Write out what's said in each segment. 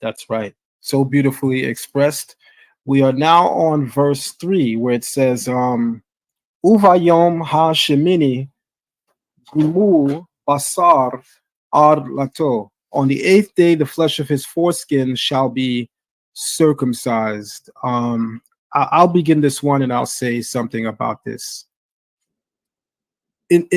That's right. So beautifully expressed. We are now on verse 3, where it says, Uvayom ha-shemini gimu basar ar lato. On the eighth day, the flesh of his foreskin shall be circumcised. I'll begin this one and I'll say something about this. In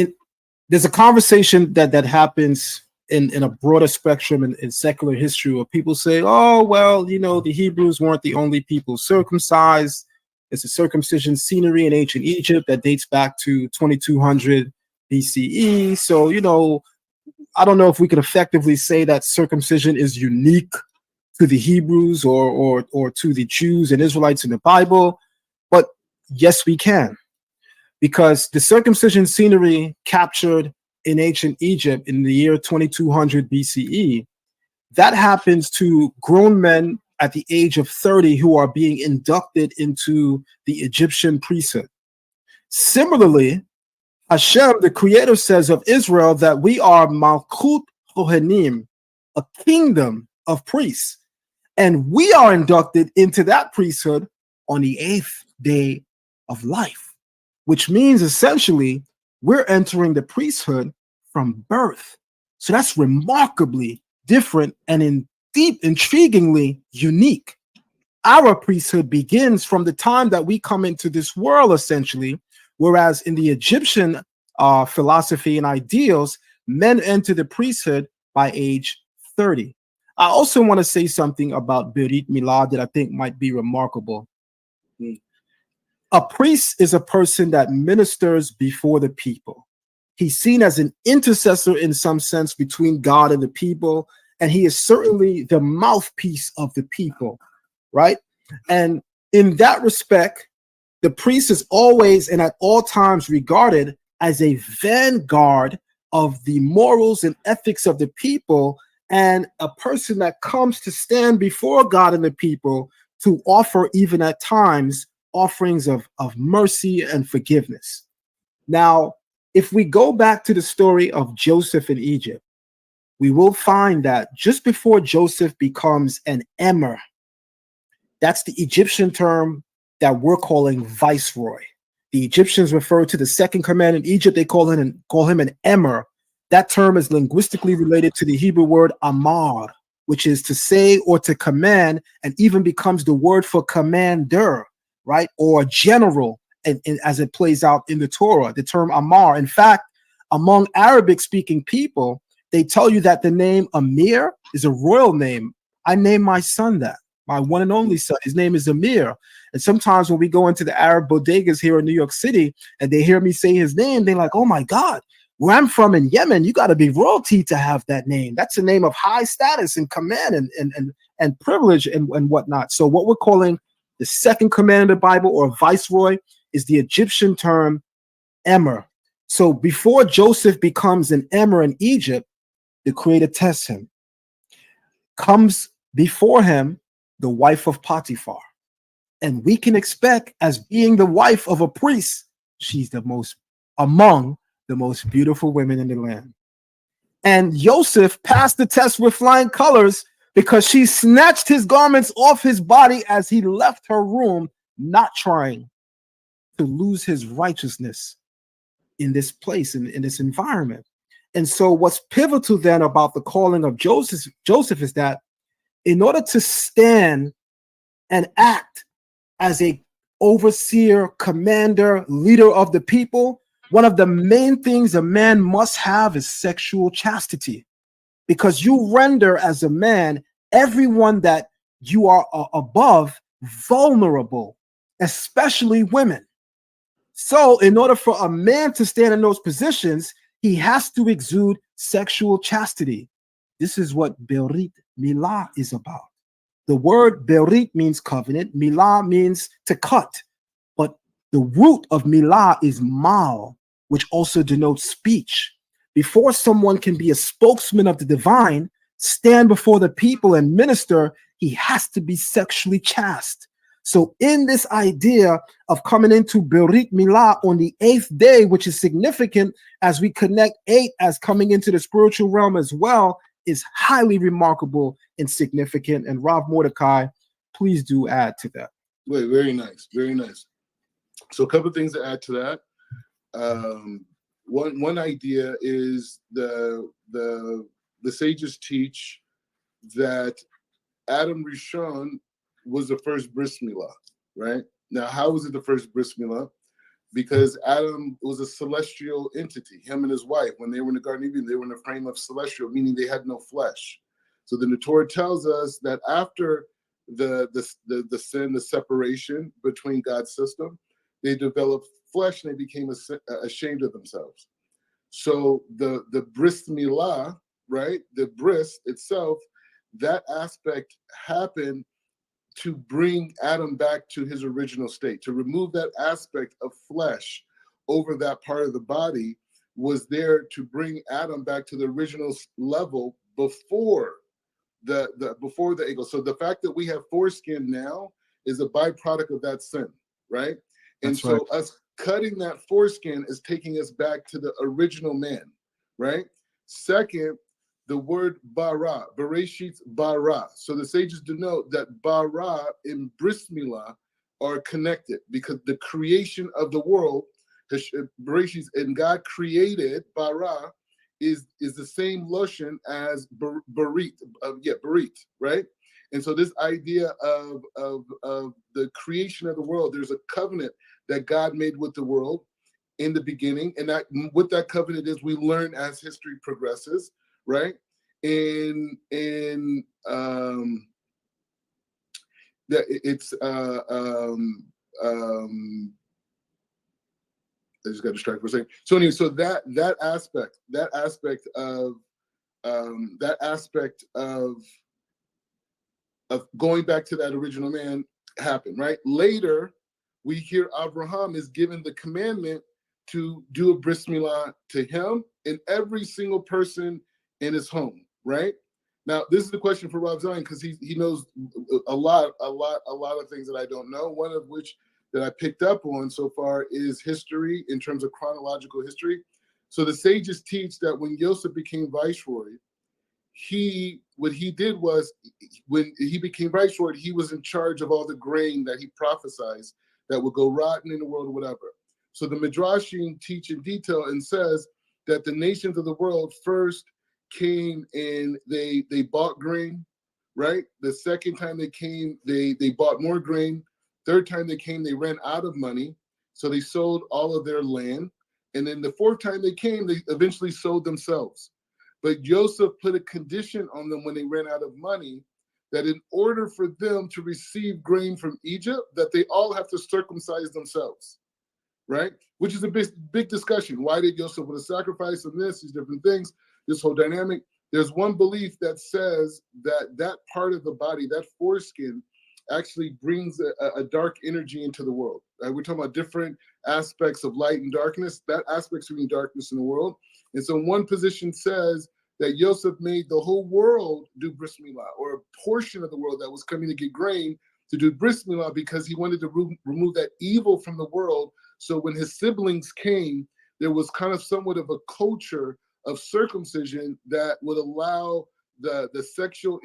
There's a conversation that happens in a broader spectrum in secular history where people say, oh, well, the Hebrews weren't the only people circumcised. It's a circumcision scenery in ancient Egypt that dates back to 2200 BCE. So, I don't know if we could effectively say that circumcision is unique to the Hebrews or to the Jews and Israelites in the Bible. But yes, we can. Because the circumcision scenery captured in ancient Egypt in the year 2200 BCE, that happens to grown men at the age of 30 who are being inducted into the Egyptian priesthood. Similarly, Hashem, the creator, says of Israel that we are Malchut Kohanim, a kingdom of priests. And we are inducted into that priesthood on the 8th day of life, which means essentially we're entering the priesthood from birth. So that's remarkably different and intriguingly unique. Our priesthood begins from the time that we come into this world, essentially, whereas in the Egyptian philosophy and ideals, men enter the priesthood by age 30. I also want to say something about brit milah that I think might be remarkable. A priest is a person that ministers before the people. He's seen as an intercessor in some sense between God and the people, and he is certainly the mouthpiece of the people, right? And in that respect, the priest is always and at all times regarded as a vanguard of the morals and ethics of the people, and a person that comes to stand before God and the people to offer, even at times, offerings of mercy and forgiveness. Now, if we go back to the story of Joseph in Egypt, we will find that just before Joseph becomes an emir, that's the Egyptian term that we're calling viceroy. The Egyptians refer to the second command in Egypt. They call him an emir. That term is linguistically related to the Hebrew word amar, which is to say or to command, and even becomes the word for commander, right? Or general, and as it plays out in the Torah, the term amar. In fact, among Arabic-speaking people, they tell you that the name Amir is a royal name. I named my son that, my one and only son. His name is Amir. And sometimes when we go into the Arab bodegas here in New York City and they hear me say his name, they're like, oh my God, where I'm from in Yemen, you got to be royalty to have that name. That's a name of high status and command and privilege and whatnot. So what we're calling the second command of the Bible, or viceroy, is the Egyptian term emir. So before Joseph becomes an emir in Egypt, the Creator tests him. Comes before him the wife of Potiphar. And we can expect, as being the wife of a priest, she's among the most beautiful women in the land. And Joseph passed the test with flying colors because she snatched his garments off his body as he left her room, not trying to lose his righteousness in this place, in this environment. And so what's pivotal then about the calling of Joseph is that in order to stand and act as a overseer, commander, leader of the people, one of the main things a man must have is sexual chastity, because you render as a man everyone that you are above vulnerable, especially women. So in order for a man to stand in those positions, he has to exude sexual chastity. This is what brit milah is about. The word brit means covenant, milah means to cut, but the root of milah is mal, which also denotes speech. Before someone can be a spokesman of the divine, stand before the people and minister, he has to be sexually chaste. So in this idea of coming into brit milah on the 8th day, which is significant as we connect 8 as coming into the spiritual realm as well, is highly remarkable and significant. And Rav Mordechai, please do add to that. Wait, very nice, very nice. So a couple of things to add to that. One idea is the sages teach that Adam Rishon was the first brit milah, right? Now, how was it the first brit milah? Because Adam was a celestial entity. Him and his wife, when they were in the Garden of Eden, they were in a frame of celestial, meaning they had no flesh. So then the Torah tells us that after the sin, the separation between God's system, they developed flesh and they became ashamed of themselves. So the brit milah, right, the brit itself, that aspect happened to bring Adam back to his original state, to remove that aspect of flesh over that part of the body was there to bring Adam back to the original level before the ego. So the fact that we have foreskin now is a byproduct of that sin, right? And That's right. Us cutting that foreskin is taking us back to the original man, right? Second, the word bara, bereshit bara. So the sages denote that bara and brit milah are connected because the creation of the world, bereshit, and God created bara is the same lotion as brit, right? And so this idea of the creation of the world, there's a covenant that God made with the world in the beginning, and that what that covenant is, we learn as history progresses, right? That it's I just got distracted for a second. So anyway, so that aspect of going back to that original man happened, right? Later, we hear Abraham is given the commandment to do a brit milah to him and every single person in his home, right? Now, this is the question for Rav Zion because he knows a lot of things that I don't know. One of which that I picked up on so far is history in terms of chronological history. So the sages teach that when Yosef became viceroy, what he did was when he became viceroy, he was in charge of all the grain that he prophesied that would go rotten in the world or whatever. So the Midrashim teach in detail and says that the nations of the world first came and they bought grain, right? The second time they came, they bought more grain. Third time they came, they ran out of money. So they sold all of their land. And then the fourth time they came, they eventually sold themselves. But Joseph put a condition on them when they ran out of money that in order for them to receive grain from Egypt, that they all have to circumcise themselves, right? Which is a big discussion. Why did Joseph want to sacrifice and these different things, this whole dynamic? There's one belief that says that part of the body, that foreskin, actually brings a dark energy into the world. We're talking about different aspects of light and darkness. That aspect's bringing darkness in the world. And so one position says that Yosef made the whole world do brit milah, or a portion of the world that was coming to get grain to do brit milah because he wanted to remove that evil from the world. So when his siblings came, there was kind of somewhat of a culture of circumcision that would allow the sexual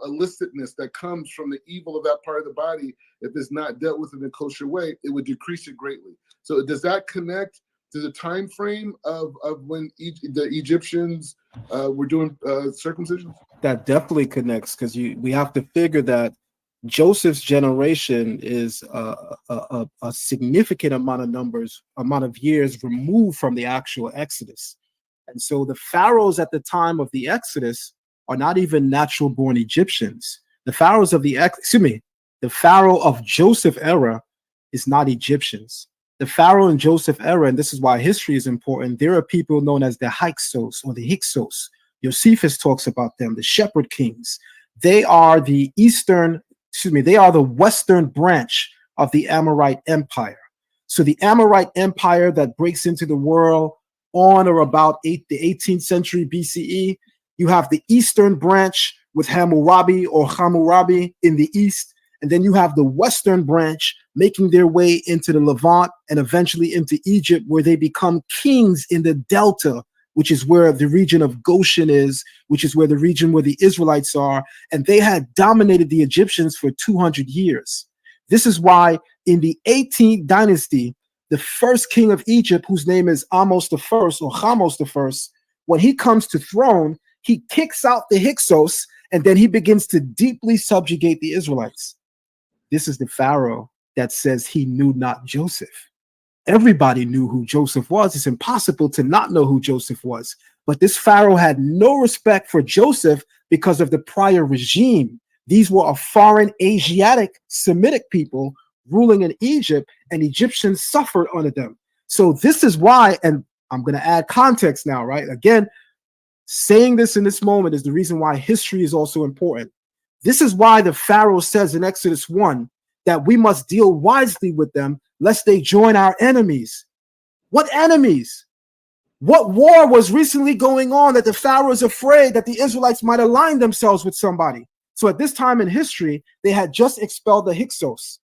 illicitness that comes from the evil of that part of the body, if it's not dealt with in a kosher way, it would decrease it greatly. So does that connect to the time frame of when the Egyptians were doing circumcision? That definitely connects because we have to figure that Joseph's generation is a significant amount of years removed from the actual Exodus. And so the pharaohs at the time of the Exodus are not even natural-born Egyptians. The pharaohs of the pharaoh of Joseph era is not Egyptians. The pharaoh in Joseph era, and this is why history is important, there are people known as the Hyksos or the Hyksos. Josephus talks about them, the shepherd kings. They are the western branch of the Amorite Empire. So the Amorite Empire that breaks into the world on or about the 18th century BCE, you have the eastern branch with Hammurabi in the east, and then you have the western branch making their way into the Levant and eventually into Egypt, where they become kings in the delta which is where the region of Goshen is, which is where the region where the Israelites are, and they had dominated the Egyptians for 200 years. This is why in the 18th dynasty, the first king of Egypt, whose name is Amos the First or Chamos the First, when he comes to throne, he kicks out the Hyksos, and then he begins to deeply subjugate the Israelites. This is the Pharaoh that says he knew not Joseph. Everybody knew who Joseph was. It's impossible to not know who Joseph was. But this Pharaoh had no respect for Joseph because of the prior regime. These were a foreign Asiatic Semitic people ruling in Egypt, and Egyptians suffered under them. So this is why, and I'm going to add context now, right? Again, saying this in this moment is the reason why history is also important. This is why the Pharaoh says in Exodus 1 that we must deal wisely with them, lest they join our enemies. What enemies? What war was recently going on that the Pharaoh is afraid that the Israelites might align themselves with somebody? So at this time in history, they had just expelled the Hyksos.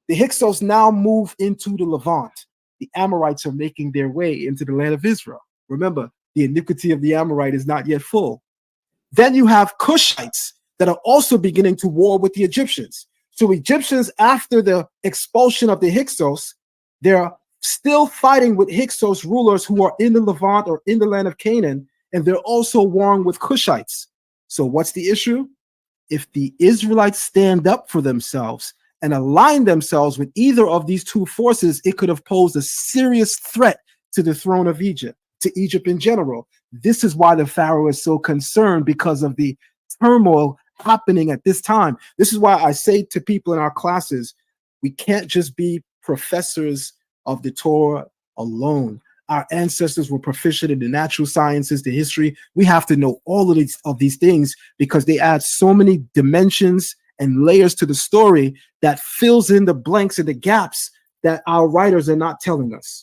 The Hyksos now move into the Levant. The Amorites are making their way into the land of Israel. Remember, the iniquity of the Amorite is not yet full. Then you have Cushites that are also beginning to war with the Egyptians. So Egyptians, after the expulsion of the Hyksos, they're still fighting with Hyksos rulers who are in the Levant or in the land of Canaan, and they're also warring with Cushites. So what's the issue? If the Israelites stand up for themselves and align themselves with either of these two forces, it could have posed a serious threat to the throne of Egypt, to Egypt in general. This is why the Pharaoh is so concerned, because of the turmoil happening at this time. This is why I say to people in our classes, we can't just be professors of the Torah alone. Our ancestors were proficient in the natural sciences, the history. We have to know all of these things because they add so many dimensions and layers to the story that fills in the blanks and the gaps that our writers are not telling us.